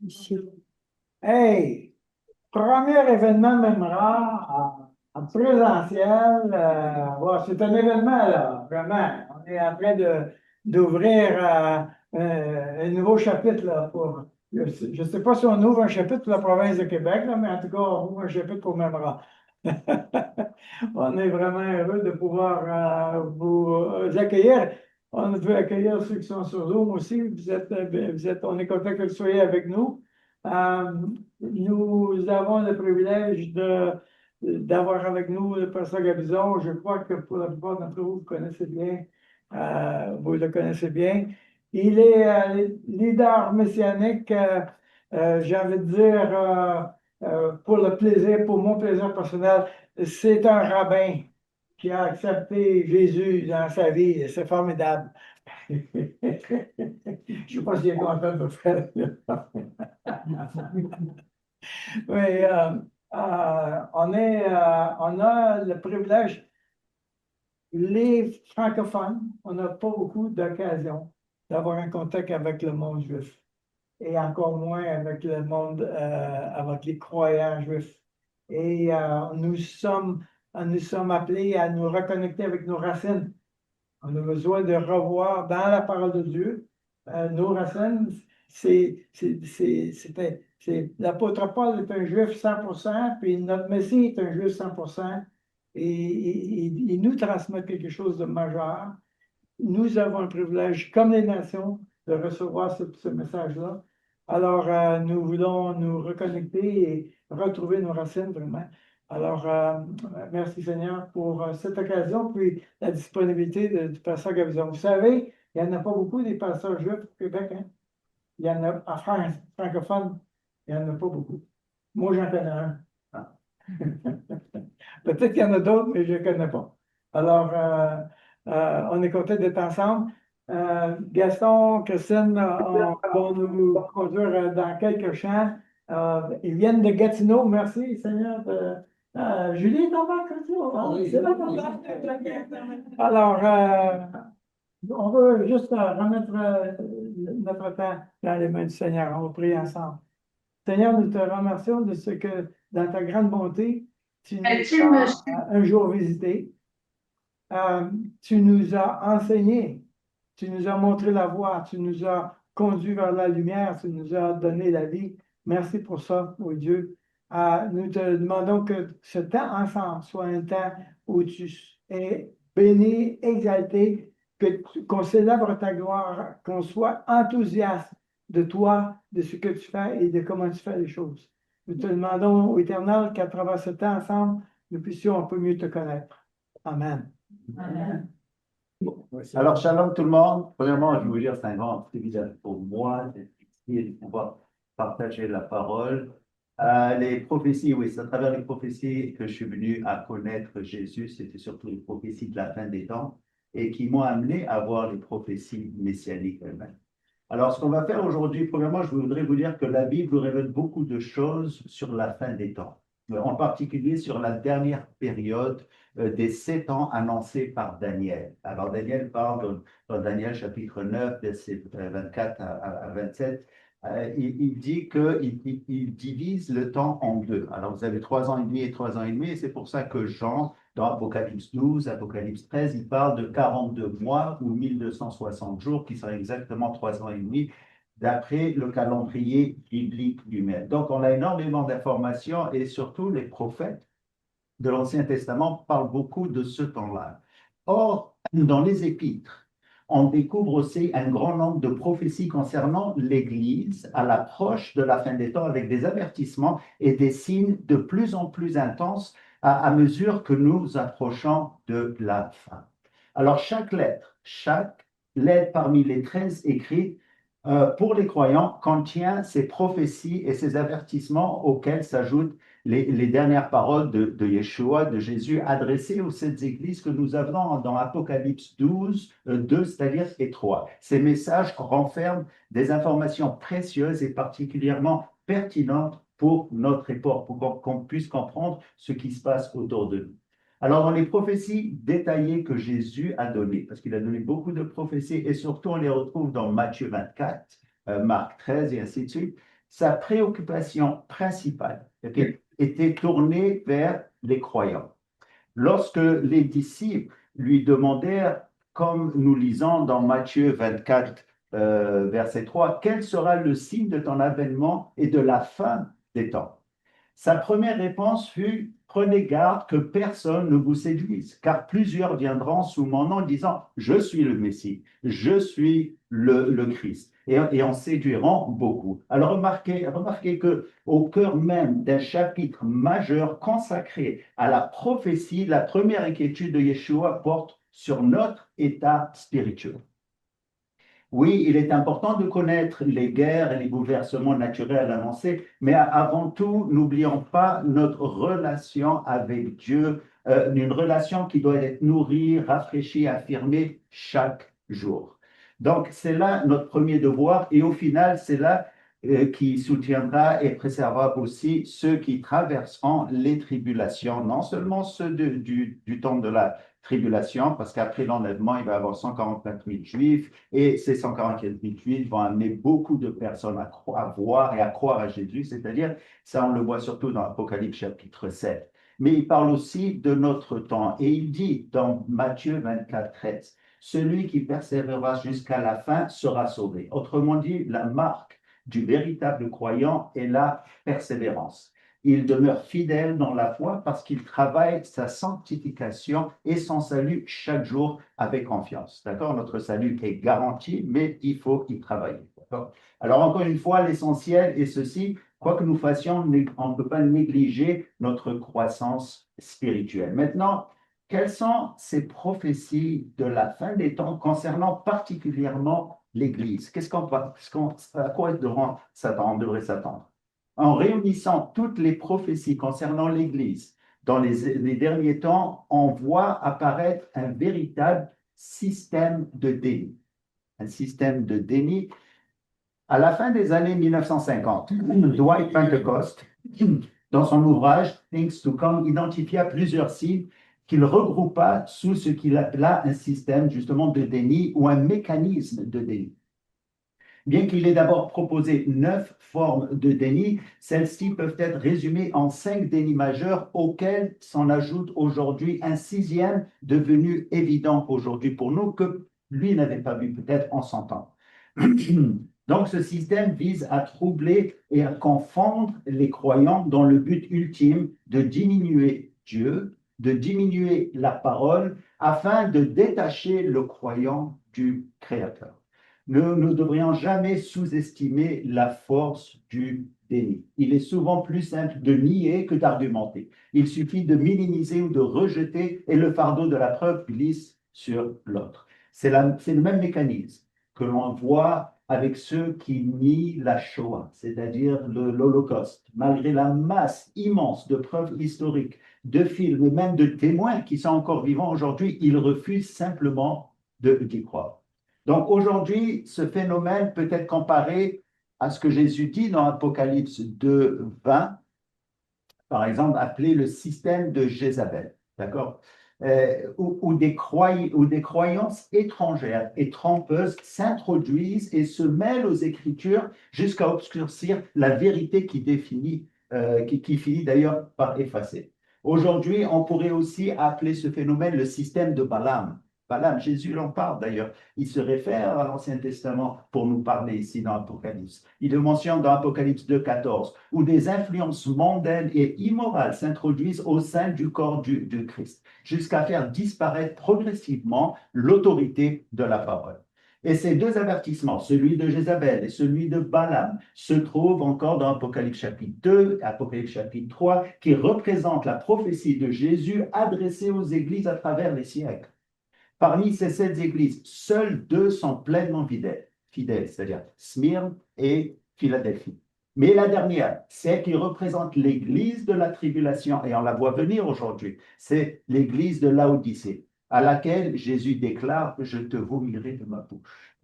Ici. Hey, premier événement mémorable en présentiel. Ouais, c'est un événement, là, vraiment. On est en train d'ouvrir un nouveau chapitre là, pour. Je ne sais pas si on ouvre un chapitre pour la province de Québec, là, mais en tout cas, on ouvre un chapitre pour Memra. On est vraiment heureux de pouvoir vous accueillir. On veut accueillir ceux qui sont sur Zoom aussi. On est content que vous soyez avec nous. Euh, Nous avons le privilège d'avoir avec nous le pasteur Gabizon. Je crois que pour la plupart d'entre vous, vous connaissez bien, vous le connaissez bien. Il est leader messianique, j'ai envie de dire, pour le plaisir, pour mon plaisir personnel. C'est un rabbin qui a accepté Jésus dans sa vie. C'est formidable. Je ne sais pas s'il est content de faire. Oui, on a le privilège, les francophones, on n'a pas beaucoup d'occasions d'avoir un contact avec le monde juif et encore moins avec le monde, avec les croyants juifs. Et nous sommes appelés à nous reconnecter avec nos racines. On a besoin de revoir dans la parole de Dieu nos racines. L'apôtre Paul est un juif 100%, puis notre Messie est un juif 100%, et il nous transmet quelque chose de majeur. Nous avons le privilège, comme les nations, de recevoir ce message-là. Alors, nous voulons nous reconnecter et retrouver nos racines vraiment. Alors, merci Seigneur pour cette occasion, puis la disponibilité du pasteur Gabizon. Vous savez, il n'y en a pas beaucoup des pasteurs juifs au Québec, hein? Il y en a en France, francophone, il n'y en a pas beaucoup. Moi, j'en connais un. Ah. Peut-être qu'il y en a d'autres, mais je ne connais pas. Alors, on est content d'être ensemble. Gaston, Christine vont nous conduire dans quelques champs. Ils viennent de Gatineau. Merci, Seigneur. Julie est en bas, oui, c'est là, alors, on veut juste remettre notre temps dans les mains du Seigneur. On va prier ensemble. Seigneur, nous te remercions de ce que, dans ta grande bonté, tu nous as un jour visité. Tu nous as enseigné, tu nous as montré la voie, tu nous as conduit vers la lumière, tu nous as donné la vie. Merci pour ça, ô Dieu. Nous te demandons que ce temps ensemble soit un temps où tu es béni, exalté, qu'on célèbre ta gloire, qu'on soit enthousiaste de toi, de ce que tu fais et de comment tu fais les choses. Nous te demandons, ô Éternel, qu'à travers ce temps ensemble, nous puissions un peu mieux te connaître. Amen. Amen. Alors, shalom tout le monde. Premièrement, je veux vous dire, c'est un grand privilège pour moi d'être ici et de pouvoir partager la parole. Les prophéties, oui, c'est à travers les prophéties que je suis venu à connaître Jésus. C'était surtout les prophéties de la fin des temps et qui m'ont amené à voir les prophéties messianiques elles-mêmes. Alors, ce qu'on va faire aujourd'hui, premièrement, je voudrais vous dire que la Bible révèle beaucoup de choses sur la fin des temps, en particulier sur la dernière période des 7 ans annoncés par Daniel. Alors, Daniel parle dans Daniel chapitre 9, versets 24 à 27. Il dit qu'il divise le temps en deux. Alors, vous avez 3 ans et demi et 3 ans et demi, et c'est pour ça que Jean, dans Apocalypse 12, Apocalypse 13, il parle de 42 mois ou 1260 jours, qui sont exactement 3 ans et demi, d'après le calendrier biblique lui-même. Donc, on a énormément d'informations et surtout les prophètes de l'Ancien Testament parlent beaucoup de ce temps-là. Or, dans les Épîtres, on découvre aussi un grand nombre de prophéties concernant l'Église à l'approche de la fin des temps, avec des avertissements et des signes de plus en plus intenses à mesure que nous approchons de la fin. Alors, chaque lettre parmi les 13 écrites pour les croyants contient ces prophéties et ces avertissements auxquels s'ajoutent les dernières paroles de Yeshua, de Jésus, adressées aux 7 églises que nous avons dans Apocalypse 12, 2, c'est-à-dire et 3. Ces messages renferment des informations précieuses et particulièrement pertinentes pour notre époque, pour qu'on puisse comprendre ce qui se passe autour de nous. Alors, dans les prophéties détaillées que Jésus a données, parce qu'il a donné beaucoup de prophéties, et surtout on les retrouve dans Matthieu 24, Marc 13 et ainsi de suite, sa préoccupation principale était tournée vers les croyants. Lorsque les disciples lui demandèrent, comme nous lisons dans Matthieu 24, verset 3, quel sera le signe de ton avènement et de la fin des temps? Sa première réponse fut, prenez garde que personne ne vous séduise, car plusieurs viendront sous mon nom disant, je suis le Messie, je suis le Christ, et en séduiront beaucoup. Alors remarquez que au cœur même d'un chapitre majeur consacré à la prophétie, la première inquiétude de Yeshua porte sur notre état spirituel. Oui, il est important de connaître les guerres et les bouleversements naturels annoncés, mais avant tout, n'oublions pas notre relation avec Dieu, une relation qui doit être nourrie, rafraîchie, affirmée chaque jour. Donc, c'est là notre premier devoir et au final, c'est là qui soutiendra et préservera aussi ceux qui traverseront les tribulations, non seulement ceux du temps de la tribulation, parce qu'après l'enlèvement, il va y avoir 144 000 Juifs, et ces 144 000 Juifs vont amener beaucoup de personnes à voir et à croire à Jésus, c'est-à-dire, ça on le voit surtout dans Apocalypse chapitre 7. Mais il parle aussi de notre temps, et il dit dans Matthieu 24, 13, celui qui persévérera jusqu'à la fin sera sauvé. Autrement dit, la marque du véritable croyant est la persévérance. Il demeure fidèle dans la foi parce qu'il travaille sa sanctification et son salut chaque jour avec confiance. D'accord? Notre salut est garanti, mais il faut y travailler. D'accord? Alors, encore une fois, l'essentiel est ceci. Quoi que nous fassions, on ne peut pas négliger notre croissance spirituelle. Maintenant, quelles sont ces prophéties de la fin des temps concernant particulièrement l'Église? À quoi on devrait s'attendre? En réunissant toutes les prophéties concernant l'Église dans les derniers temps, on voit apparaître un véritable système de déni. Un système de déni. À la fin des années 1950, Dwight Pentecost, dans son ouvrage Things to Come, identifia plusieurs signes qu'il regroupa sous ce qu'il appela un système justement de déni ou un mécanisme de déni. Bien qu'il ait d'abord proposé 9 formes de déni, celles-ci peuvent être résumées en 5 dénis majeurs auxquels s'en ajoute aujourd'hui un 6e devenu évident aujourd'hui pour nous que lui n'avait pas vu peut-être en son temps. Donc ce système vise à troubler et à confondre les croyants dans le but ultime de diminuer Dieu, de diminuer la parole afin de détacher le croyant du Créateur. Nous ne devrions jamais sous-estimer la force du déni. Il est souvent plus simple de nier que d'argumenter. Il suffit de minimiser ou de rejeter et le fardeau de la preuve glisse sur l'autre. C'est le même mécanisme que l'on voit avec ceux qui nient la Shoah, c'est-à-dire l'Holocauste. Malgré la masse immense de preuves historiques, de films et même de témoins qui sont encore vivants aujourd'hui, ils refusent simplement d'y croire. Donc aujourd'hui, ce phénomène peut être comparé à ce que Jésus dit dans Apocalypse 2, 20, par exemple, appelé le système de Jézabel, d'accord? Où des croyances étrangères et trompeuses s'introduisent et se mêlent aux Écritures jusqu'à obscurcir la vérité qui finit d'ailleurs par effacer. Aujourd'hui, on pourrait aussi appeler ce phénomène le système de Balaam. Balaam, Jésus en parle d'ailleurs. Il se réfère à l'Ancien Testament pour nous parler ici dans Apocalypse. Il le mentionne dans Apocalypse 2, 14, où des influences mondaines et immorales s'introduisent au sein du corps du Christ, jusqu'à faire disparaître progressivement l'autorité de la parole. Et ces deux avertissements, celui de Jézabel et celui de Balaam, se trouvent encore dans Apocalypse chapitre 2, Apocalypse chapitre 3, qui représentent la prophétie de Jésus adressée aux églises à travers les siècles. Parmi ces 7 églises, seules 2 sont pleinement fidèles, c'est-à-dire Smyrne et Philadelphie. Mais la dernière, celle qui représente l'église de la tribulation, et on la voit venir aujourd'hui, c'est l'église de Laodicée, à laquelle Jésus déclare « Je te vomirai de ma bouche ».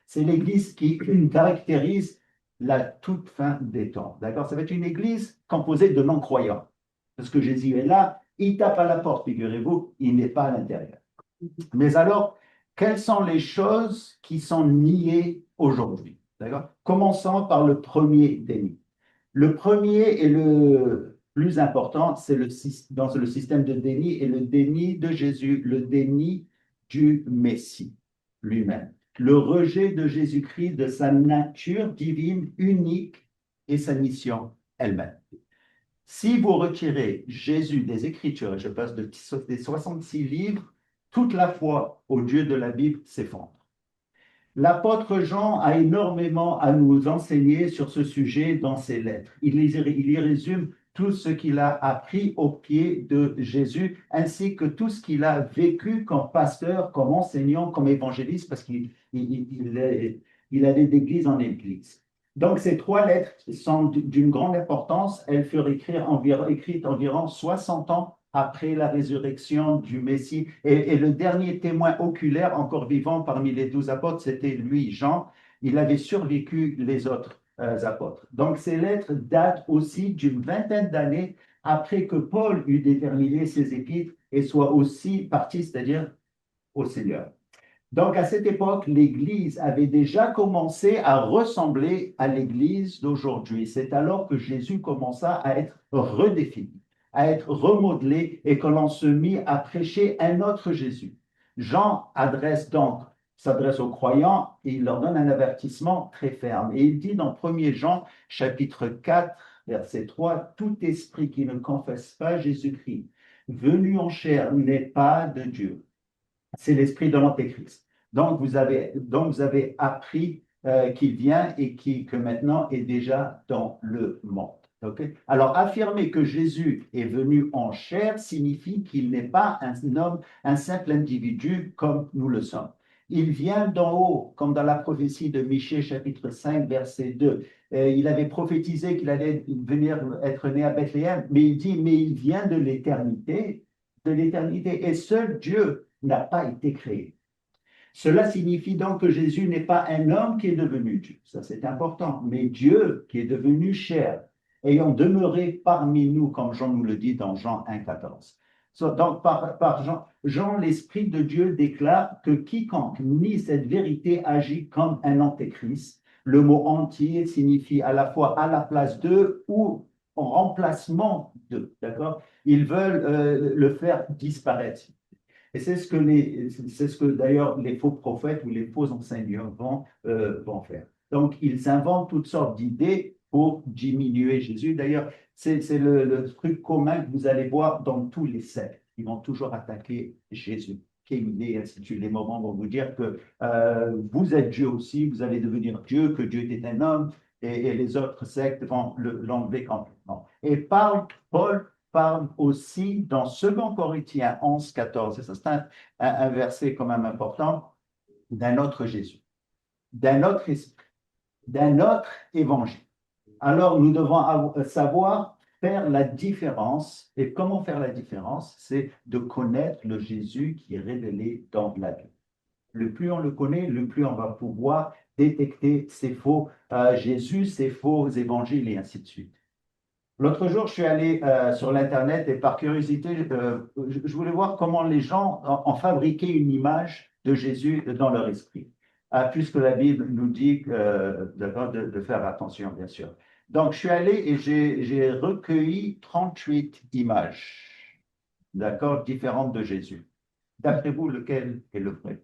C'est l'église qui caractérise la toute fin des temps. D'accord? Ça va être une église composée de non-croyants. Parce que Jésus est là, il tape à la porte, figurez-vous, il n'est pas à l'intérieur. Mais alors, quelles sont les choses qui sont niées aujourd'hui? D'accord? Commençons par le premier déni. Le premier et le plus important, c'est dans le système de déni, et le déni de Jésus, le déni du Messie lui-même. Le rejet de Jésus-Christ, de sa nature divine unique et sa mission elle-même. Si vous retirez Jésus des Écritures, et je passe des 66 livres, toute la foi au Dieu de la Bible s'effondre. L'apôtre Jean a énormément à nous enseigner sur ce sujet dans ses lettres. Il y résume tout ce qu'il a appris au pied de Jésus, ainsi que tout ce qu'il a vécu comme pasteur, comme enseignant, comme évangéliste, parce qu'il allait d'église en église. Donc, ces 3 lettres sont d'une grande importance. Elles furent écrites environ 60 ans après la résurrection du Messie. Et le dernier témoin oculaire encore vivant parmi les 12 apôtres, c'était lui, Jean. Il avait survécu les autres apôtres. Donc, ces lettres datent aussi d'une vingtaine d'années après que Paul eut déterminé ses épîtres et soit aussi parti, c'est-à-dire au Seigneur. Donc, à cette époque, l'Église avait déjà commencé à ressembler à l'Église d'aujourd'hui. C'est alors que Jésus commença à être redéfini, à être remodelé et que l'on se mit à prêcher un autre Jésus. Jean s'adresse aux croyants et il leur donne un avertissement très ferme. Et il dit dans 1 Jean, chapitre 4, verset 3, « Tout esprit qui ne confesse pas Jésus-Christ, venu en chair, n'est pas de Dieu. » C'est l'esprit de l'Antéchrist. Donc, vous avez appris qu'il vient et que maintenant est déjà dans le monde. Okay? Alors, affirmer que Jésus est venu en chair signifie qu'il n'est pas un homme, un simple individu comme nous le sommes. Il vient d'en haut, comme dans la prophétie de Michée, chapitre 5, verset 2. Il avait prophétisé qu'il allait venir être né à Bethléem, mais il dit, mais il vient de l'éternité, et seul Dieu n'a pas été créé. Cela signifie donc que Jésus n'est pas un homme qui est devenu Dieu, ça c'est important, mais Dieu qui est devenu chair, ayant demeuré parmi nous, comme Jean nous le dit dans Jean 1,14. Donc par Jean, l'Esprit de Dieu déclare que quiconque nie cette vérité agit comme un antéchrist. Le mot entier signifie à la fois à la place de ou en remplacement de, d'accord? Ils veulent le faire disparaître. Et c'est ce que d'ailleurs les faux prophètes ou les faux enseignants vont faire. Donc, ils inventent toutes sortes d'idées pour diminuer Jésus. D'ailleurs, c'est le truc commun que vous allez voir dans tous les sectes. Ils vont toujours attaquer Jésus. Et ainsi de suite. Les moments vont vous dire que vous êtes Dieu aussi, vous allez devenir Dieu, que Dieu était un homme, et les autres sectes vont l'enlever complètement. Et Paul parle aussi dans 2 Corinthiens 11, 14, et ça c'est un verset quand même important, d'un autre Jésus, d'un autre esprit, d'un autre évangile. Alors nous devons savoir faire la différence, et comment faire la différence? C'est de connaître le Jésus qui est révélé dans la Bible. Le plus on le connaît, le plus on va pouvoir détecter ces faux Jésus, ces faux évangiles et ainsi de suite. L'autre jour, je suis allé sur l'Internet et par curiosité, je voulais voir comment les gens ont fabriqué une image de Jésus dans leur esprit, puisque la Bible nous dit de faire attention, bien sûr. Donc, je suis allé et j'ai recueilli 38 images, d'accord, différentes de Jésus. D'après vous, lequel est le vrai?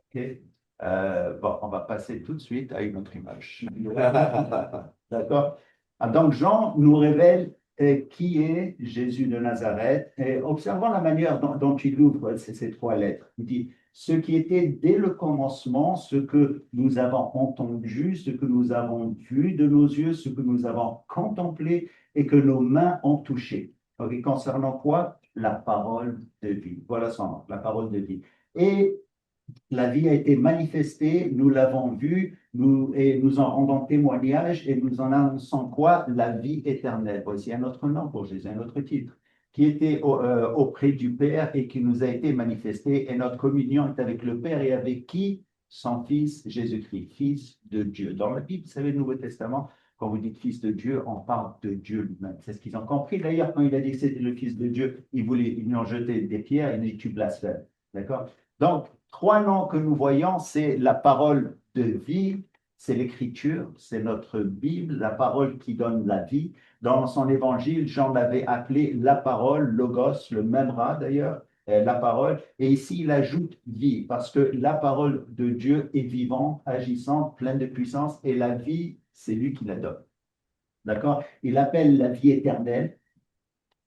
Okay. Bon, on va passer tout de suite à une autre image. D'accord? Donc, Jean nous révèle qui est Jésus de Nazareth. Et observons la manière dont il ouvre ces 3 lettres. Il dit, ce qui était dès le commencement, ce que nous avons entendu, ce que nous avons vu de nos yeux, ce que nous avons contemplé et que nos mains ont touché. Okay, concernant quoi? La parole de vie. Voilà son nom, la parole de vie. Et la vie a été manifestée, nous l'avons vue, nous en rendons témoignage et nous en annonçons quoi? La vie éternelle. Voici un autre nom pour Jésus, un autre titre, qui était auprès du Père et qui nous a été manifesté. Et notre communion est avec le Père et avec qui? Son Fils Jésus-Christ, Fils de Dieu. Dans la Bible, vous savez, le Nouveau Testament, quand vous dites Fils de Dieu, on parle de Dieu lui-même. C'est ce qu'ils ont compris. D'ailleurs, quand il a dit que c'était le Fils de Dieu, ils lui ont jeté des pierres, il a dit tu blasphèmes. D'accord? Donc, 3 noms que nous voyons, c'est la parole de vie, c'est l'Écriture, c'est notre Bible, la parole qui donne la vie. Dans son évangile, Jean l'avait appelé la parole, logos, le même rat d'ailleurs, la parole. Et ici, il ajoute vie, parce que la parole de Dieu est vivante, agissante, pleine de puissance, et la vie, c'est lui qui la donne. D'accord? Il appelle la vie éternelle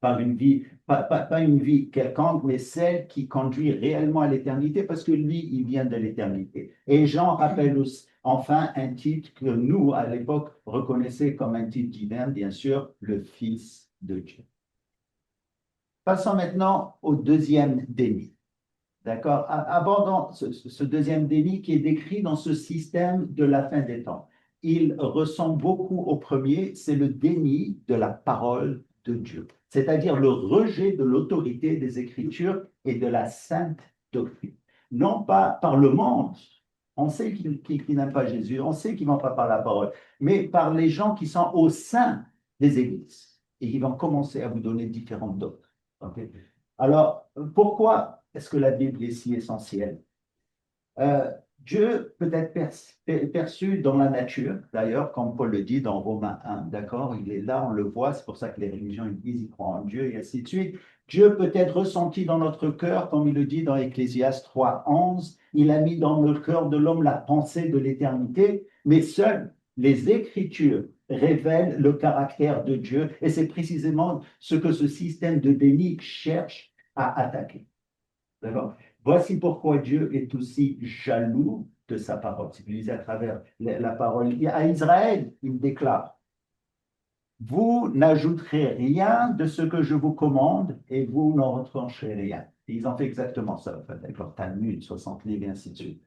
par une vie, pas une vie quelconque, mais celle qui conduit réellement à l'éternité, parce que lui, il vient de l'éternité. Et Jean rappelle aussi, enfin un titre que nous, à l'époque, reconnaissions comme un titre divin, bien sûr, le Fils de Dieu. Passons maintenant au deuxième déni. D'accord? Abordons ce deuxième déni qui est décrit dans ce système de la fin des temps. Il ressemble beaucoup au premier, c'est le déni de la parole de Dieu, c'est-à-dire le rejet de l'autorité des Écritures et de la sainte doctrine. Non pas par le monde, on sait qu'ils n'aiment pas Jésus, on sait qu'ils ne vont pas par la parole, mais par les gens qui sont au sein des églises et qui vont commencer à vous donner différentes doctrines. Okay? Alors, pourquoi est-ce que la Bible est si essentielle? Dieu peut être perçu dans la nature, d'ailleurs, comme Paul le dit dans Romains 1, d'accord? Il est là, on le voit, c'est pour ça que les religions ils disent ils croient en Dieu et ainsi de suite. Dieu peut être ressenti dans notre cœur, comme il le dit dans Ecclésiaste 3, 11. Il a mis dans le cœur de l'homme la pensée de l'éternité, mais seules les Écritures révèlent le caractère de Dieu, et c'est précisément ce que ce système de déni cherche à attaquer. D'accord? Voici pourquoi Dieu est aussi jaloux de sa parole. Si vous lisez à travers la parole, à Israël, il déclare: vous n'ajouterez rien de ce que je vous commande et vous n'en retrancherez rien. Et ils ont fait exactement ça, en fait, avec leur Talmud, 60 livres et ainsi de suite.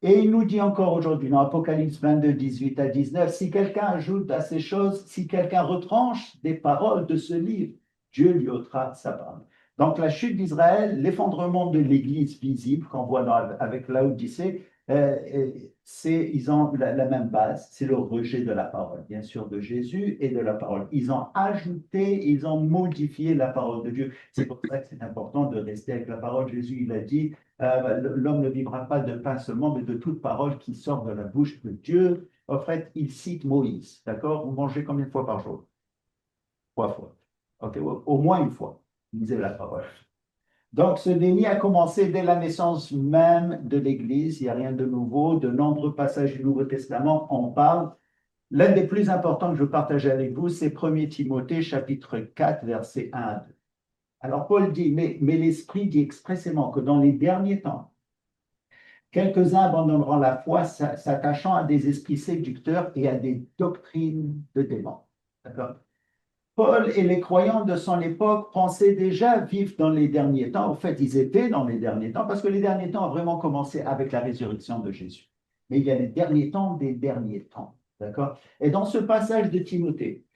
Et il nous dit encore aujourd'hui, dans Apocalypse 22, 18 à 19, si quelqu'un ajoute à ces choses, si quelqu'un retranche des paroles de ce livre, Dieu lui ôtera sa parole. Donc la chute d'Israël, l'effondrement de l'Église visible qu'on voit avec Laodicée, ils ont la même base, c'est le rejet de la parole, bien sûr, de Jésus et de la parole. Ils ont ajouté, ils ont modifié la parole de Dieu. C'est pour ça que c'est important de rester avec la parole. Jésus, il a dit, l'homme ne vivra pas de pain seulement, mais de toute parole qui sort de la bouche de Dieu. En fait, il cite Moïse, d'accord? Vous mangez combien de fois par jour? 3 fois. Ok, au moins une fois. Lisez la parole. Donc, ce déni a commencé dès la naissance même de l'Église. Il n'y a rien de nouveau. De nombreux passages du Nouveau Testament en parlent. L'un des plus importants que je veux partager avec vous, c'est 1 Timothée, chapitre 4, versets 1 à 2. Alors, Paul dit, mais l'Esprit dit expressément que dans les derniers temps, quelques-uns abandonneront la foi, s'attachant à des esprits séducteurs et à des doctrines de démons. D'accord? Paul et les croyants de son époque pensaient déjà vivre dans les derniers temps. En fait, ils étaient dans les derniers temps parce que les derniers temps ont vraiment commencé avec la résurrection de Jésus. Mais il y a les derniers temps des derniers temps. D'accord? Et dans ce passage de Timothée,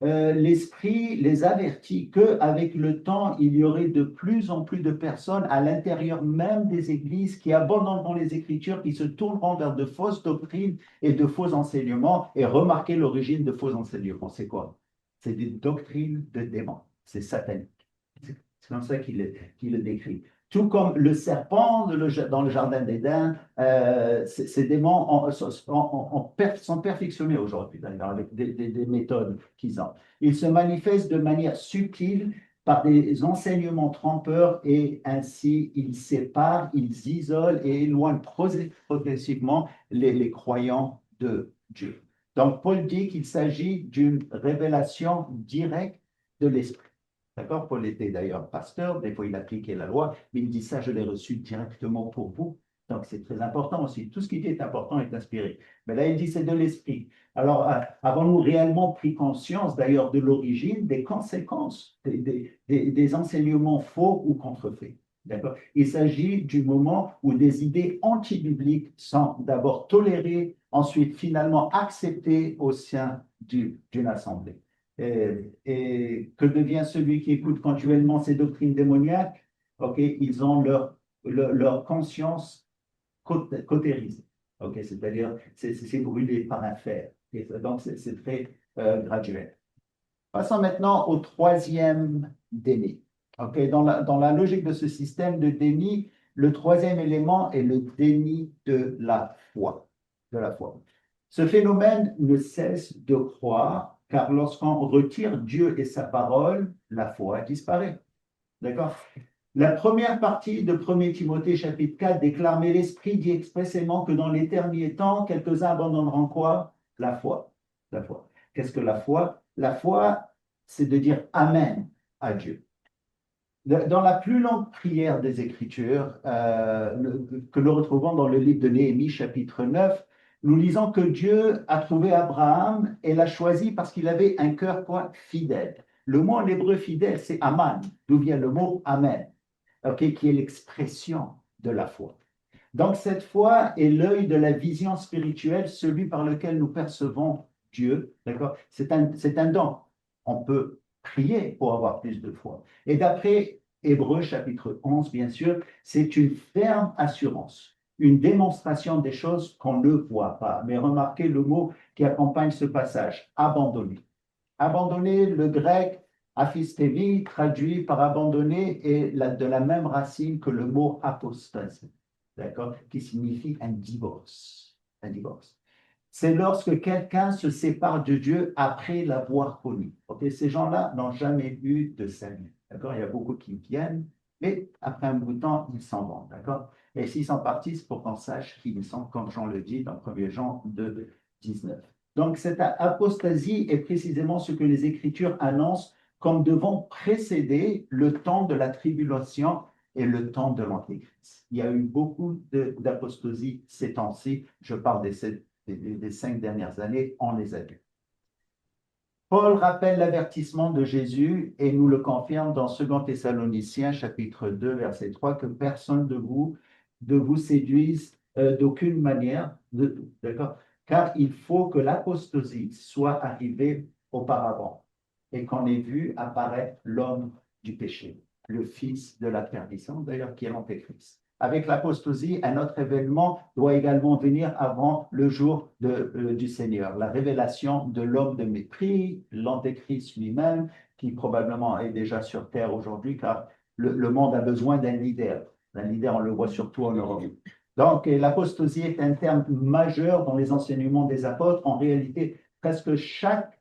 l'Esprit les avertit qu'avec le temps, il y aurait de plus en plus de personnes à l'intérieur même des églises qui abandonneront les Écritures, qui se tourneront vers de fausses doctrines et de faux enseignements. Et remarquez l'origine de faux enseignements. C'est quoi? C'est des doctrines de démons. C'est satanique. C'est comme ça qu'il le décrit. Tout comme le serpent dans le jardin d'Éden, ces démons sont perfectionnés aujourd'hui, d'ailleurs, avec des méthodes qu'ils ont. Ils se manifestent de manière subtile par des enseignements trompeurs et ainsi ils séparent, ils isolent et éloignent progressivement les croyants de Dieu. Donc, Paul dit qu'il s'agit d'une révélation directe de l'Esprit. D'accord? Paul était d'ailleurs pasteur, des fois il appliquait la loi, mais il dit ça, je l'ai reçu directement pour vous. Donc, c'est très important aussi. Tout ce qui est important est inspiré. Mais là, il dit c'est de l'Esprit. Alors, avons-nous réellement pris conscience d'ailleurs de l'origine, des conséquences des enseignements faux ou contrefaits? D'accord? Il s'agit du moment où des idées anti-bibliques sont d'abord tolérées, ensuite finalement acceptées au sein d'une assemblée. Et que devient celui qui écoute continuellement ces doctrines démoniaques? Ok, ils ont leur conscience cautérisée. Ok, c'est-à-dire c'est brûlé par un fer. Et donc c'est très graduel. Passons maintenant au troisième déni. Okay, dans la logique de ce système de déni, le troisième élément est le déni de la foi. de la foi. Ce phénomène ne cesse de croître, car lorsqu'on retire Dieu et sa parole, la foi disparaît. D'accord? La première partie de 1 Timothée chapitre 4 déclare, mais l'Esprit dit expressément que dans les derniers temps, quelques-uns abandonneront quoi? La foi. La foi. Qu'est-ce que la foi? La foi, c'est de dire Amen à Dieu. Dans la plus longue prière des Écritures, que nous retrouvons dans le livre de Néhémie, chapitre 9, nous lisons que Dieu a trouvé Abraham et l'a choisi parce qu'il avait un cœur quoi? Fidèle. Le mot en hébreu fidèle, c'est Aman, d'où vient le mot Amen, okay, qui est l'expression de la foi. Donc cette foi est l'œil de la vision spirituelle, celui par lequel nous percevons Dieu. D'accord? C'est un don. On peut prier pour avoir plus de foi. Et d'après Hébreux chapitre 11, bien sûr, c'est une ferme assurance, une démonstration des choses qu'on ne voit pas. Mais remarquez le mot qui accompagne ce passage, abandonner. Abandonner, le grec aphistémie, traduit par abandonner, est de la même racine que le mot apostasie, d'accord, qui signifie un divorce. Un divorce. C'est lorsque quelqu'un se sépare de Dieu après l'avoir connu. Okay? Ces gens-là n'ont jamais eu de salut. D'accord? Il y a beaucoup qui viennent, mais après un bout de temps, ils s'en vont. D'accord? Et s'ils sont partis, c'est pour qu'on sache qui ils sont, comme Jean le dit dans 1 Jean 2, 19. Donc, cette apostasie est précisément ce que les Écritures annoncent comme devant précéder le temps de la tribulation et le temps de l'Antéchrist. Il y a eu beaucoup d'apostasie ces temps-ci. Je parle des 5 dernières années, on les a vues. Paul rappelle l'avertissement de Jésus et nous le confirme dans 2 Thessaloniciens chapitre 2 verset 3 que personne de vous séduise d'aucune manière, d'accord, car il faut que l'apostasie soit arrivée auparavant et qu'on ait vu apparaître l'homme du péché, le fils de la perdition, d'ailleurs qui est l'Antéchrist. Avec l'apostasie, un autre événement doit également venir avant le jour du Seigneur, la révélation de l'homme de mépris, l'Antéchrist lui-même, qui probablement est déjà sur terre aujourd'hui, car le monde a besoin d'un leader. Un leader, on le voit surtout en Europe. Donc, l'apostasie est un terme majeur dans les enseignements des apôtres. En réalité, presque chaque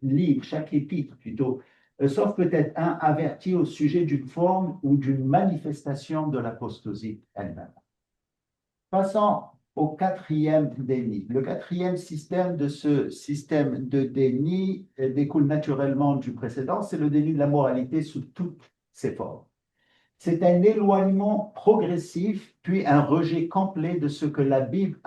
livre, chaque épître plutôt, sauf peut-être un averti au sujet d'une forme ou d'une manifestation de l'apostasie elle-même. Passons au quatrième déni. Le quatrième système de ce système de déni découle naturellement du précédent, c'est le déni de la moralité sous toutes ses formes. C'est un éloignement progressif, puis un rejet complet de ce que la Bible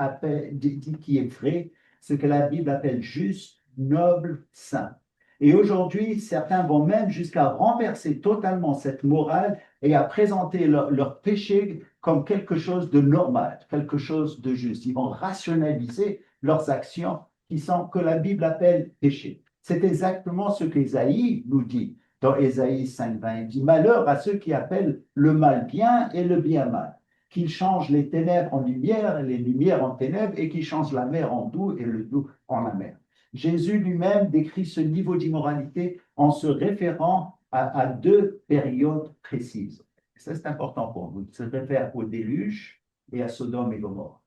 dit qui est vrai, ce que la Bible appelle juste, noble, saint. Et aujourd'hui, certains vont même jusqu'à renverser totalement cette morale et à présenter leur péché comme quelque chose de normal, quelque chose de juste. Ils vont rationaliser leurs actions que la Bible appelle péché. C'est exactement ce qu'Ésaïe nous dit. Dans Ésaïe 5,20, il dit « Malheur à ceux qui appellent le mal bien et le bien mal, qu'ils changent les ténèbres en lumière et les lumières en ténèbres et qu'ils changent la mer en doux et le doux en amer. » Jésus lui-même décrit ce niveau d'immoralité en se référant à deux périodes précises. Ça, c'est important pour nous. Il se réfère au déluge et à Sodome et Gomorrhe.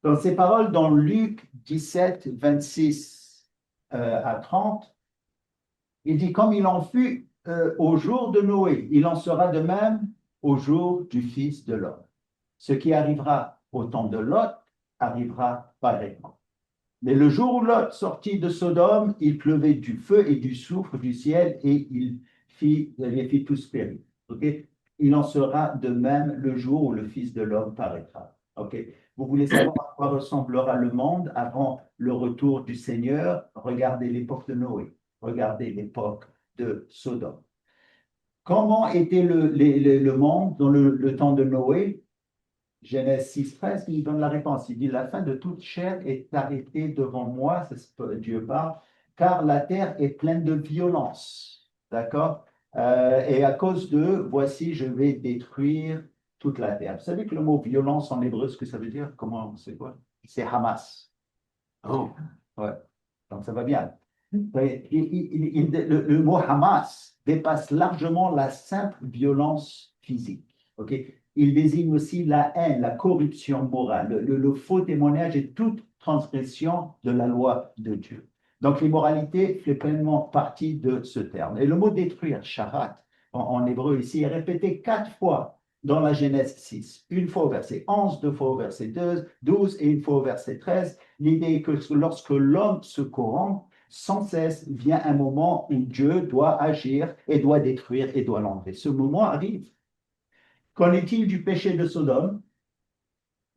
Dans ces paroles, dans Luc 17, 26 à 30, il dit, comme il en fut au jour de Noé, il en sera de même au jour du Fils de l'homme. Ce qui arrivera au temps de Lot arrivera pareillement. Mais le jour où Lot sortit de Sodome, il pleuvait du feu et du soufre du ciel et il les fit tous périr. Okay? Il en sera de même le jour où le Fils de l'homme paraîtra. Okay? Vous voulez savoir à quoi ressemblera le monde avant le retour du Seigneur? Regardez l'époque de Noé. Regardez l'époque de Sodome. Comment était le monde dans le temps de Noé? Genèse 6,13, il donne la réponse. Il dit, la fin de toute chair est arrêtée devant moi, Dieu parle, car la terre est pleine de violence. D'accord? Et à cause d'eux, voici, je vais détruire toute la terre. Vous savez que le mot violence en hébreu, ce que ça veut dire? Comment, c'est quoi? C'est Hamas. Oh, ouais. Donc ça va bien. Le mot Hamas dépasse largement la simple violence physique. Okay? il désigne aussi la haine, la corruption morale, le faux témoignage et toute transgression de la loi de Dieu. Donc l'immoralité fait pleinement partie de ce terme. Et le mot détruire, sharat, en hébreu ici, est répété 4 fois dans la Genèse 6. Une fois au verset 11, 2 fois au verset 12 et une fois au verset 13. L'idée est que lorsque l'homme se corrompt, sans cesse vient un moment où Dieu doit agir et doit détruire et doit l'enlever. Ce moment arrive. Qu'en est-il du péché de Sodome?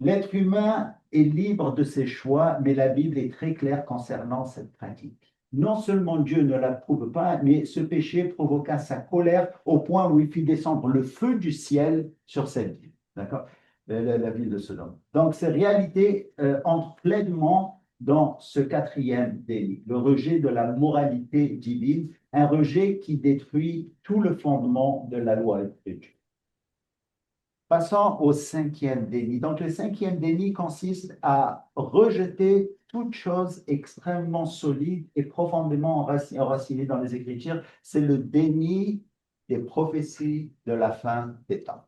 L'être humain est libre de ses choix, mais la Bible est très claire concernant cette pratique. Non seulement Dieu ne l'approuve pas, mais ce péché provoqua sa colère au point où il fit descendre le feu du ciel sur cette ville. D'accord? La ville de Sodome. Donc, ces réalités entrent pleinement dans ce quatrième délit, le rejet de la moralité divine, un rejet qui détruit tout le fondement de la loi de Dieu. Passons au cinquième déni. Donc, le cinquième déni consiste à rejeter toute chose extrêmement solide et profondément enracinée dans les Écritures. C'est le déni des prophéties de la fin des temps.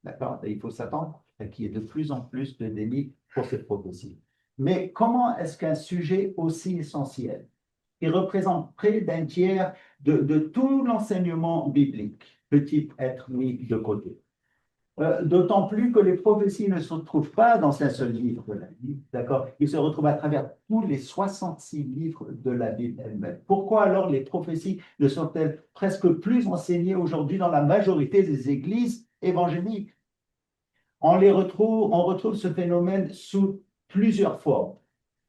D'accord? Et il faut s'attendre à qu'il y ait de plus en plus de déni pour ces prophéties. Mais comment est-ce qu'un sujet aussi essentiel, qui représente près d'un tiers de tout l'enseignement biblique, peut-il être mis de côté? D'autant plus que les prophéties ne se trouvent pas dans un seul livre de la Bible, d'accord? Ils se retrouvent à travers tous les 66 livres de la Bible elle-même. Pourquoi alors les prophéties ne sont-elles presque plus enseignées aujourd'hui dans la majorité des églises évangéliques? On retrouve ce phénomène sous plusieurs formes.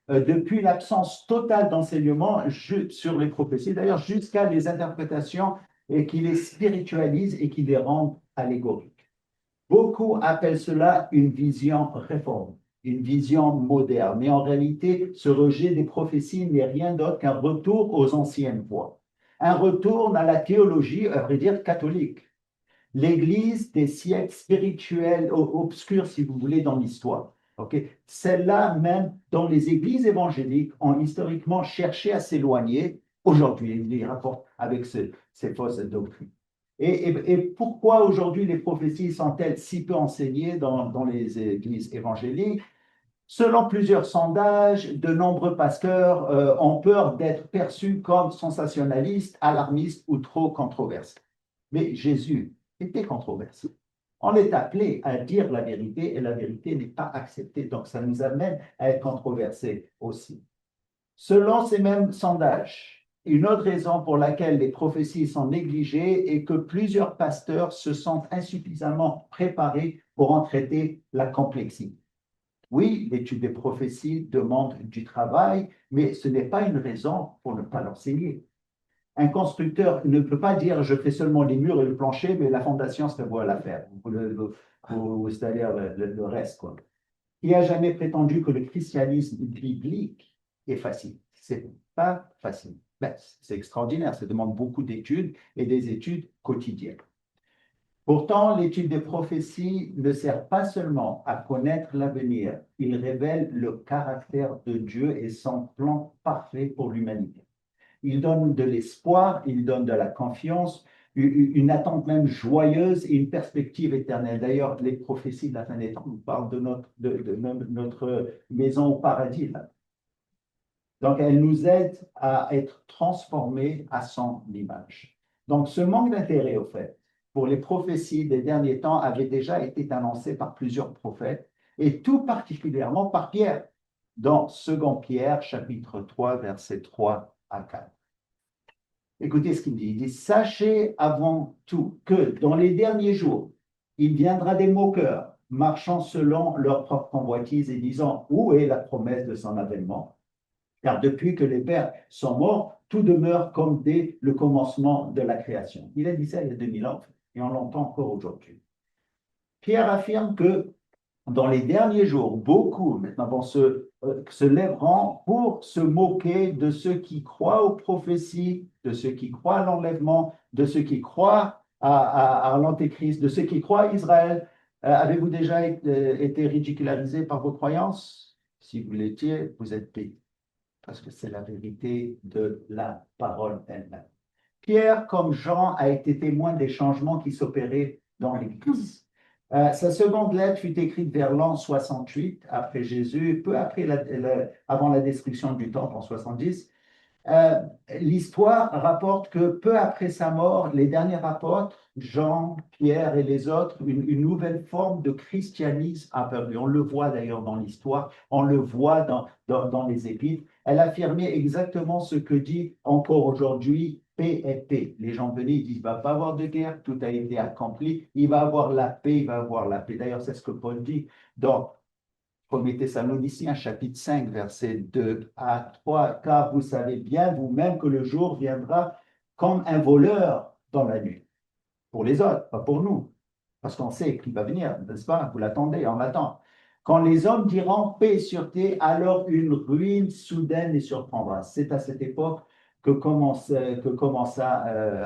Depuis l'absence totale d'enseignement sur les prophéties, d'ailleurs, jusqu'à les interprétations et qui les spiritualisent et qui les rendent allégoriques. Beaucoup appellent cela une vision réforme, une vision moderne. Mais en réalité, ce rejet des prophéties n'est rien d'autre qu'un retour aux anciennes voies. Un retour à la théologie, à vrai dire, catholique. L'Église des siècles spirituels obscurs, si vous voulez, dans l'histoire. Okay? Celles-là, même dans les églises évangéliques, ont historiquement cherché à s'éloigner. Aujourd'hui, ils les rapportent avec ces fausses doctrines. Et pourquoi aujourd'hui les prophéties sont-elles si peu enseignées dans les églises évangéliques? Selon plusieurs sondages, de nombreux pasteurs ont peur d'être perçus comme sensationnalistes, alarmistes ou trop controversés. Mais Jésus était controversé. On est appelé à dire la vérité et la vérité n'est pas acceptée. Donc ça nous amène à être controversés aussi. Selon ces mêmes sondages, une autre raison pour laquelle les prophéties sont négligées est que plusieurs pasteurs se sentent insuffisamment préparés pour en traiter la complexité. Oui, l'étude des prophéties demande du travail, mais ce n'est pas une raison pour ne pas l'enseigner. Un constructeur ne peut pas dire je fais seulement les murs et le plancher, mais la fondation, c'est à vous à la faire. C'est-à-dire le reste, quoi. Qui a jamais prétendu que le christianisme biblique est facile? C'est pas facile. Ben, c'est extraordinaire, ça demande beaucoup d'études et des études quotidiennes. Pourtant, l'étude des prophéties ne sert pas seulement à connaître l'avenir, il révèle le caractère de Dieu et son plan parfait pour l'humanité. Il donne de l'espoir, il donne de la confiance, une attente même joyeuse et une perspective éternelle. D'ailleurs, les prophéties de la fin des temps nous parlent de notre maison au paradis. Là. Donc, elles nous aident à être transformés à son image. Donc, ce manque d'intérêt, au fait, pour les prophéties des derniers temps avait déjà été annoncé par plusieurs prophètes, et tout particulièrement par Pierre, dans 2 Pierre, chapitre 3, versets 3 à 4. Écoutez ce qu'il dit. Il dit, sachez avant tout que dans les derniers jours, il viendra des moqueurs, marchant selon leur propre convoitise et disant, où est la promesse de son avènement? Car depuis que les pères sont morts, tout demeure comme dès le commencement de la création. Il a dit ça il y a 2000 ans, et on l'entend encore aujourd'hui. Pierre affirme que dans les derniers jours, beaucoup maintenant se lèveront pour se moquer de ceux qui croient aux prophéties, de ceux qui croient à l'enlèvement, de ceux qui croient à l'Antéchrist, de ceux qui croient à Israël. Avez-vous déjà été ridicularisé par vos croyances? Si vous l'étiez, vous êtes payé. Parce que c'est la vérité de la parole elle-même. Pierre, comme Jean, a été témoin des changements qui s'opéraient dans l'Église. Sa seconde lettre fut écrite vers l'an 68 après Jésus, peu après avant la destruction du temple en 70. Euh, L'histoire rapporte que peu après sa mort, les derniers apôtres, Jean, Pierre et les autres, une nouvelle forme de christianisme a apparu. On le voit d'ailleurs dans l'histoire, on le voit dans les épîtres. Elle affirmait exactement ce que dit encore aujourd'hui paix et paix. Les gens venaient, ils disent, il ne va pas avoir de guerre, tout a été accompli, il va avoir la paix, il va avoir la paix. D'ailleurs, c'est ce que Paul dit dans 1er Thessaloniciens, chapitre 5, versets 2 à 3, car vous savez bien vous-même que le jour viendra comme un voleur dans la nuit. Pour les autres, pas pour nous. Parce qu'on sait qu'il va venir, n'est-ce pas? Vous l'attendez, on l'attend. Quand les hommes diront paix et sûreté, alors une ruine soudaine les surprendra. C'est à cette époque que commença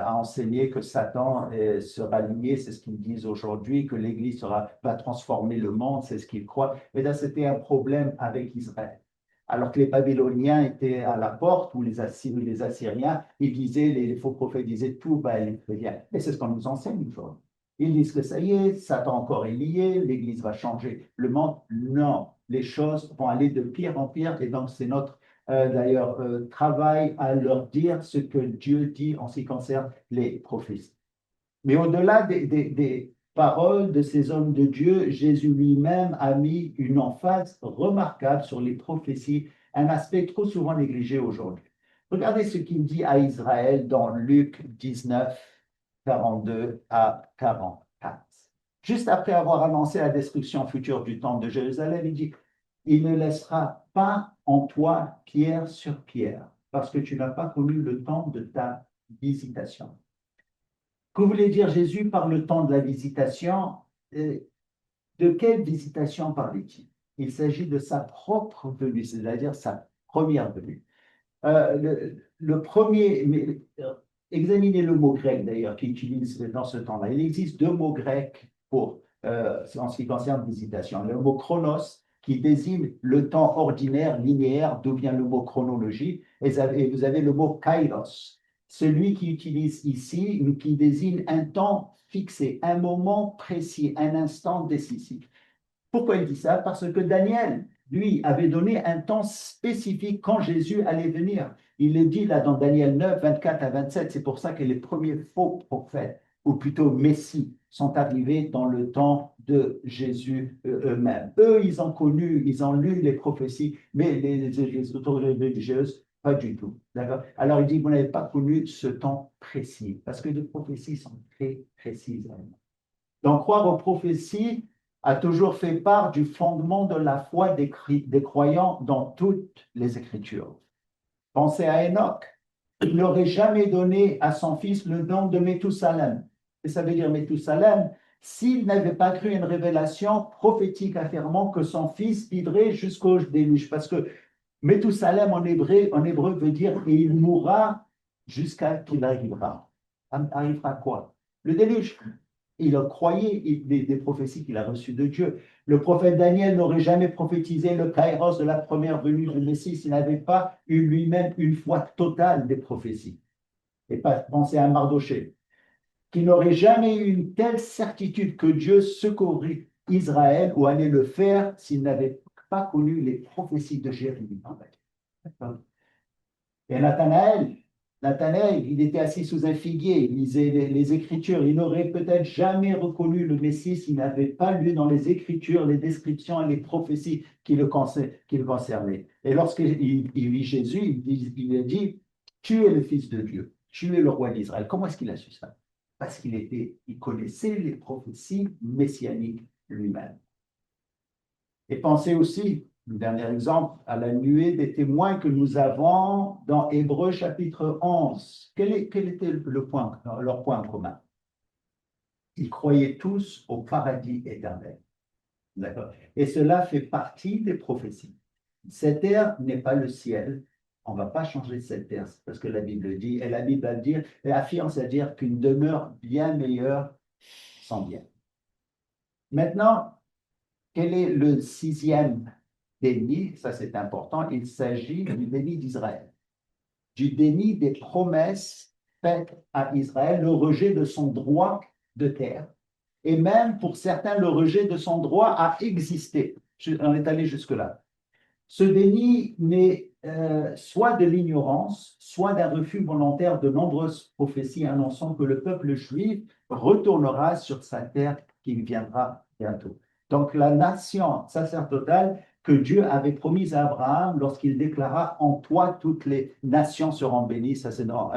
à enseigner que Satan sera lié, c'est ce qu'ils disent aujourd'hui, que l'Église va transformer le monde, c'est ce qu'ils croient. Mais là, c'était un problème avec Israël. Alors que les Babyloniens étaient à la porte, ou les Assyriens, ils disaient, les faux prophètes disaient, tout va aller très bien. Et c'est ce qu'on nous enseigne aujourd'hui. Ils disent que ça y est, Satan encore est lié, l'Église va changer le monde. Non, les choses vont aller de pire en pire, et donc c'est notre d'ailleurs travail à leur dire ce que Dieu dit en ce qui concerne les prophéties. Mais au-delà des paroles de ces hommes de Dieu, Jésus lui-même a mis une emphase remarquable sur les prophéties, un aspect trop souvent négligé aujourd'hui. Regardez ce qu'il dit à Israël dans Luc 19, 42 à 44. Juste après avoir annoncé la destruction future du temple de Jérusalem, il dit, il ne laissera pas en toi pierre sur pierre, parce que tu n'as pas connu le temps de ta visitation. Que voulait dire Jésus par le temps de la visitation? De quelle visitation parlait-il? Il s'agit de sa propre venue, c'est-à-dire sa première venue. Le premier, examinez le mot grec d'ailleurs qui utilise dans ce temps-là. Il existe deux mots grecs pour, en ce qui concerne visitation. Le mot chronos, qui désigne le temps ordinaire, linéaire, d'où vient le mot chronologie, et vous avez le mot kairos, celui qui utilise ici, qui désigne un temps fixé, un moment précis, un instant décisif. Pourquoi il dit ça? Parce que Daniel, lui, avait donné un temps spécifique quand Jésus allait venir. Il le dit là dans Daniel 9, 24 à 27. C'est pour ça que les premiers faux prophètes, ou plutôt messie, sont arrivés dans le temps de Jésus eux-mêmes. Eux, ils ont connu, ils ont lu les prophéties, mais les autorités religieuses, pas du tout. D'accord? Alors il dit, vous n'avez pas connu ce temps précis, parce que les prophéties sont très précises. Donc croire aux prophéties a toujours fait part du fondement de la foi des croyants dans toutes les Écritures. Pensez à Enoch. Il n'aurait jamais donné à son fils le nom de Méthusalem. Et ça veut dire Méthusalem, s'il n'avait pas cru une révélation prophétique affirmant que son fils vivrait jusqu'au déluge. Parce que Méthusalem en hébreu veut dire et il mourra jusqu'à qu'il arrivera. Arrivera quoi? Le déluge. Il a croyé des prophéties qu'il a reçues de Dieu. Le prophète Daniel n'aurait jamais prophétisé le kairos de la première venue du Messie s'il n'avait pas eu lui-même une foi totale des prophéties. Et pas penser à Mardoché, qui n'aurait jamais eu une telle certitude que Dieu secourrait Israël ou allait le faire s'il n'avait pas connu les prophéties de Jérémie. Et Nathanaël, il était assis sous un figuier, il lisait les Écritures. Il n'aurait peut-être jamais reconnu le Messie s'il n'avait pas lu dans les Écritures les descriptions et les prophéties qui le concernaient. Et lorsqu'il vit Jésus, il a dit, tu es le Fils de Dieu, tu es le roi d'Israël. Comment est-ce qu'il a su ça? Parce il connaissait les prophéties messianiques lui-même. Et pensez aussi, le dernier exemple, à la nuée des témoins que nous avons dans Hébreux chapitre 11. Quel était leur point commun? Ils croyaient tous au paradis éternel. D'accord? Et cela fait partie des prophéties. Cette terre n'est pas le ciel. On ne va pas changer cette terre, parce que la Bible dit, et la Bible va dire, et affirme, c'est-à-dire qu'une demeure bien meilleure s'en vient. Maintenant, quel est le sixième déni? Ça, c'est important. Il s'agit du déni d'Israël, du déni des promesses faites à Israël, le rejet de son droit de terre et même pour certains le rejet de son droit à exister. On est allé jusque-là. Ce déni naît soit de l'ignorance, soit d'un refus volontaire de nombreuses prophéties annonçant que le peuple juif retournera sur sa terre qui viendra bientôt. Donc la nation sacerdotale que Dieu avait promise à Abraham lorsqu'il déclara en toi toutes les nations seront bénies, ça c'est dans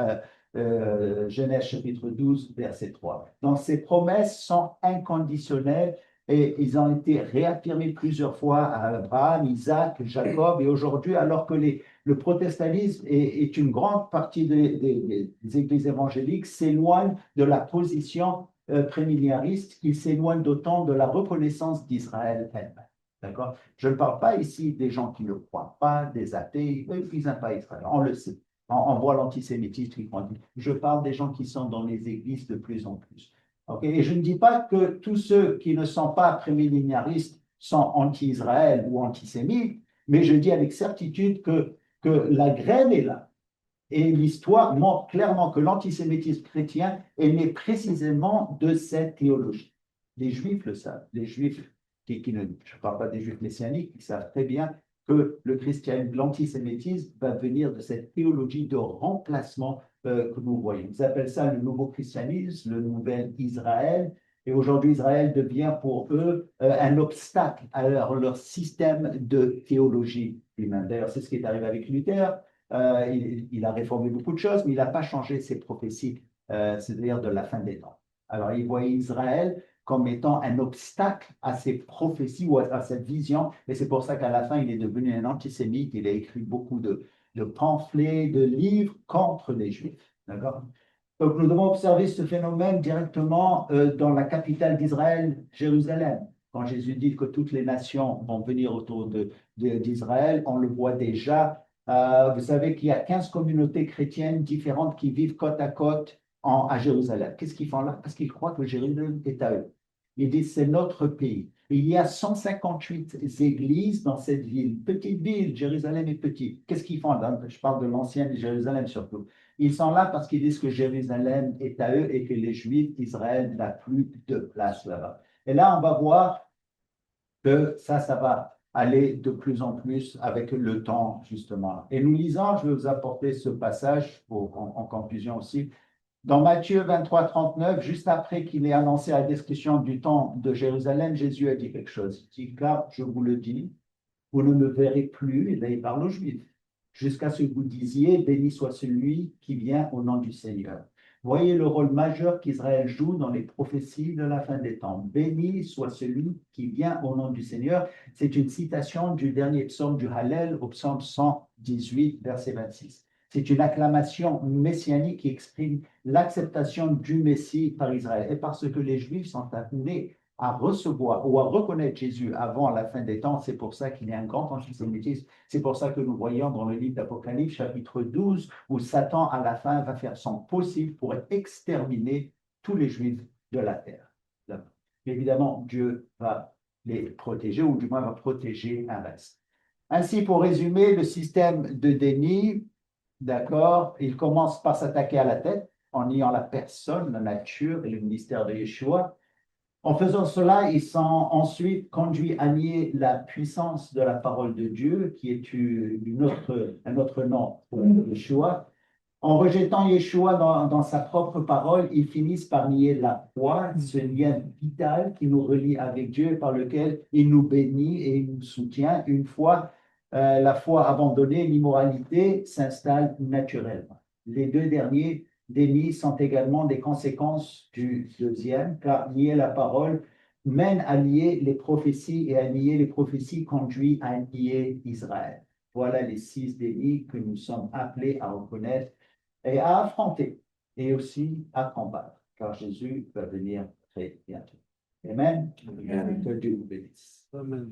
Genèse chapitre 12 verset 3. Donc ces promesses sont inconditionnelles et ils ont été réaffirmés plusieurs fois à Abraham, Isaac, Jacob, et aujourd'hui, alors que le protestantisme est une grande partie des églises évangéliques, s'éloigne de la position prémillénariste, il s'éloigne d'autant de la reconnaissance d'Israël elle-même. D'accord? Je ne parle pas ici des gens qui ne croient pas, des athées, ils n'aiment pas Israël, on le sait. On voit l'antisémitisme qui grandit. Je parle des gens qui sont dans les églises de plus en plus. Okay? Et je ne dis pas que tous ceux qui ne sont pas prémillénaristes sont anti-Israël ou antisémites, mais je dis avec certitude que la graine est là. Et l'histoire montre clairement que l'antisémitisme chrétien est né précisément de cette théologie. Les Juifs le savent. Les Juifs, je ne parle pas des Juifs messianiques, ils savent très bien que l'antisémitisme va venir de cette théologie de remplacement que nous voyons. Ils appellent ça le nouveau christianisme, le nouvel Israël. Et aujourd'hui, Israël devient pour eux un obstacle à leur système de théologie humaine. D'ailleurs, c'est ce qui est arrivé avec Luther. Il a réformé beaucoup de choses, mais il n'a pas changé ses prophéties, c'est-à-dire de la fin des temps. Alors, il voyait Israël comme étant un obstacle à ces prophéties ou à cette vision, et c'est pour ça qu'à la fin, il est devenu un antisémite. Il a écrit beaucoup de pamphlets, de livres contre les Juifs. D'accord? Donc, nous devons observer ce phénomène directement dans la capitale d'Israël, Jérusalem. Quand Jésus dit que toutes les nations vont venir autour d'Israël, on le voit déjà. Vous savez qu'il y a 15 communautés chrétiennes différentes qui vivent côte à côte à Jérusalem. Qu'est-ce qu'ils font là? Parce qu'ils croient que Jérusalem est à eux. Ils disent c'est notre pays. Il y a 158 églises dans cette ville. Petite ville, Jérusalem est petite. Qu'est-ce qu'ils font là? Je parle de l'ancienne Jérusalem surtout. Ils sont là parce qu'ils disent que Jérusalem est à eux et que les Juifs d'Israël n'ont plus de place là-bas. Et là, on va voir que ça va aller de plus en plus avec le temps, justement. Et nous lisons, je vais vous apporter ce passage en conclusion aussi. Dans Matthieu 23, 39, juste après qu'il ait annoncé la destruction du temple de Jérusalem, Jésus a dit quelque chose. Il dit, car je vous le dis, vous ne me verrez plus, et là il parle aux Juifs, jusqu'à ce que vous disiez, béni soit celui qui vient au nom du Seigneur. Voyez le rôle majeur qu'Israël joue dans les prophéties de la fin des temps. Béni soit celui qui vient au nom du Seigneur. C'est une citation du dernier psaume du Hallel au psaume 118, verset 26. C'est une acclamation messianique qui exprime l'acceptation du Messie par Israël. Et parce que les Juifs sont amenés à recevoir ou à reconnaître Jésus avant la fin des temps, c'est pour ça qu'il y a un grand antisémitisme. C'est pour ça que nous voyons dans le livre d'Apocalypse, chapitre 12, où Satan, à la fin, va faire son possible pour exterminer tous les Juifs de la terre. Évidemment, Dieu va les protéger, ou du moins va protéger un reste. Ainsi, pour résumer, le système de déni, d'accord, il commence par s'attaquer à la tête, en niant la personne, la nature et le ministère de Yeshua. En faisant cela, ils sont ensuite conduits à nier la puissance de la parole de Dieu, qui est un autre nom pour Yeshua. En rejetant Yeshua dans sa propre parole, ils finissent par nier la foi, ce lien vital qui nous relie avec Dieu, par lequel il nous bénit et il nous soutient. Une fois la foi abandonnée, l'immoralité s'installe naturellement. Les deux derniers dénis sont également des conséquences du deuxième, car nier la parole mène à nier les prophéties, et à nier les prophéties conduit à nier Israël. Voilà les 6 dénis que nous sommes appelés à reconnaître et à affronter, et aussi à combattre, car Jésus va venir très bientôt. Amen. Amen. Que Dieu vous bénisse. Amen.